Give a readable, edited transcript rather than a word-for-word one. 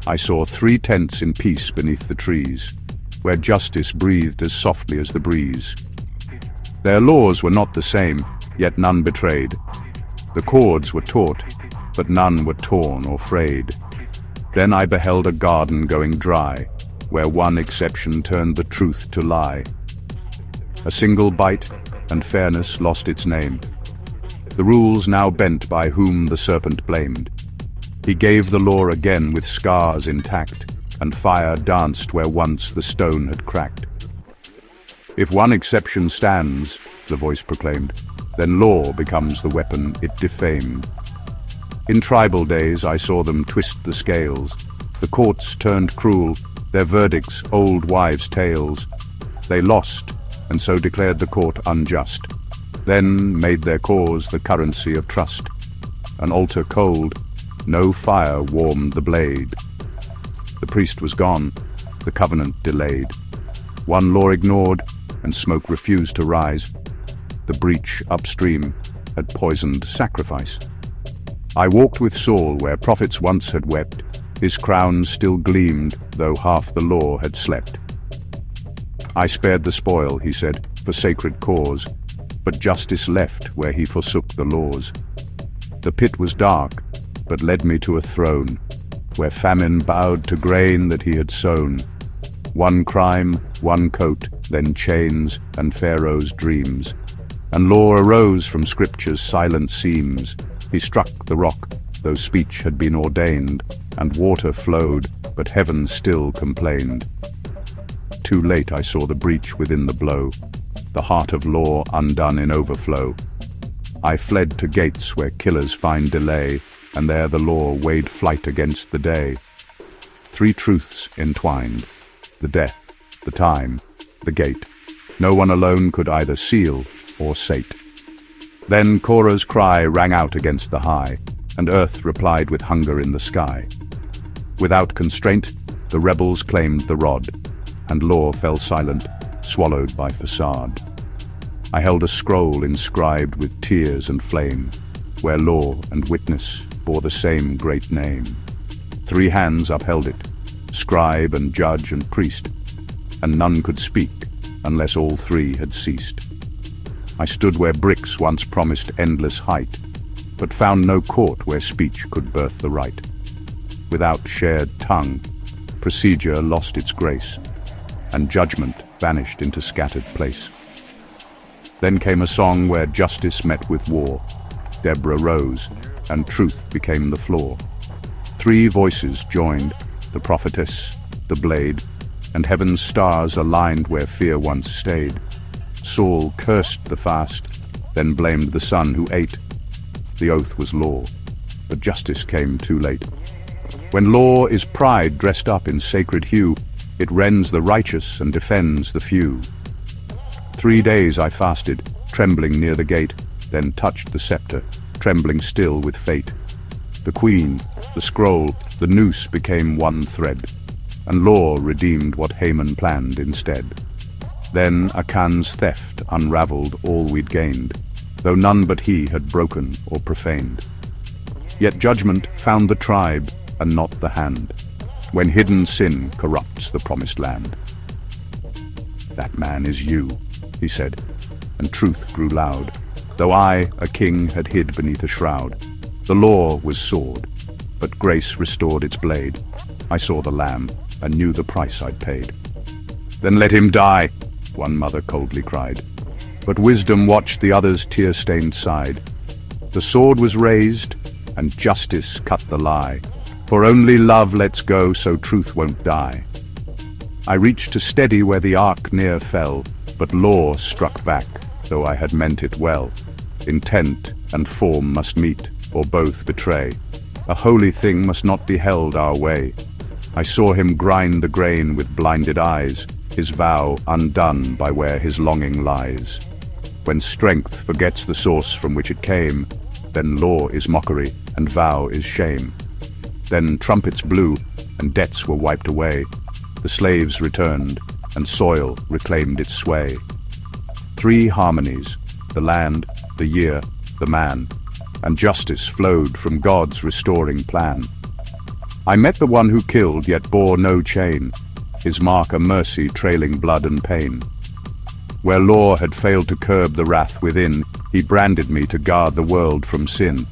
I saw 3 tents in peace beneath the trees, where justice breathed as softly as the breeze. Their laws were not the same, yet none betrayed. The cords were taut, but none were torn or frayed. Then I beheld a garden going dry, where one exception turned the truth to lie. A single bite, and fairness lost its name. The rules now bent by whom the serpent blamed. He gave the law again with scars intact, and fire danced where once the stone had cracked. If one exception stands, the voice proclaimed, then law becomes the weapon it defamed. In tribal days I saw them twist the scales. The courts turned cruel, their verdicts old wives' tales. They lost, and so declared the court unjust. Then made their cause the currency of trust. An altar cold, no fire warmed the blade. The priest was gone, the covenant delayed. One law ignored, and smoke refused to rise. The breach upstream had poisoned sacrifice. I walked with Saul where prophets once had wept. His crown still gleamed, though half the law had slept. I spared the spoil, he said, for sacred cause, but justice left where he forsook the laws. The pit was dark, but led me to a throne, where famine bowed to grain that he had sown. One crime, one coat, then chains and Pharaoh's dreams. And law arose from scripture's silent seams. He struck the rock, though speech had been ordained, and water flowed, but heaven still complained. Too late I saw the breach within the blow, the heart of law undone in overflow. I fled to gates where killers find delay, and there the law weighed flight against the day. 3 truths entwined, the death, the time, the gate. No one alone could either seal or sate. Then Korah's cry rang out against the high, and earth replied with hunger in the sky. Without constraint, the rebels claimed the rod, and law fell silent, swallowed by facade. I held a scroll inscribed with tears and flame, where law and witness bore the same great name. 3 hands upheld it, scribe and judge and priest, and none could speak unless all 3 had ceased. I stood where bricks once promised endless height, but found no court where speech could birth the right. Without shared tongue, procedure lost its grace, and judgment vanished into scattered place. Then came a song where justice met with war. Deborah rose, and truth became the floor. 3 voices joined, the prophetess, the blade, and heaven's stars aligned where fear once stayed. Saul cursed the fast, then blamed the son who ate. The oath was law, but justice came too late. When law is pride dressed up in sacred hue, it rends the righteous and defends the few. 3 days I fasted, trembling near the gate, then touched the scepter, trembling still with fate. The queen, the scroll, the noose became one thread, and law redeemed what Haman planned instead. Then Achan's theft unraveled all we'd gained, though none but he had broken or profaned. Yet judgment found the tribe and not the hand, when hidden sin corrupts the promised land. That man is you, he said, and truth grew loud, though I, a king, had hid beneath a shroud. The law was sword, but grace restored its blade. I saw the lamb and knew the price I'd paid. Then let him die, one mother coldly cried, but wisdom watched the other's tear-stained side. The sword was raised, and justice cut the lie, for only love lets go so truth won't die. I reached to steady where the ark near fell, but law struck back, though I had meant it well. Intent and form must meet, or both betray. A holy thing must not be held our way. I saw him grind the grain with blinded eyes, his vow undone by where his longing lies. When strength forgets the source from which it came, then law is mockery and vow is shame. Then trumpets blew and debts were wiped away. The slaves returned and soil reclaimed its sway. 3 harmonies, the land, the year, the man, and justice flowed from God's restoring plan. I met the one who killed yet bore no chain, his mark a mercy trailing blood and pain. Where law had failed to curb the wrath within, he branded me to guard the world from sin.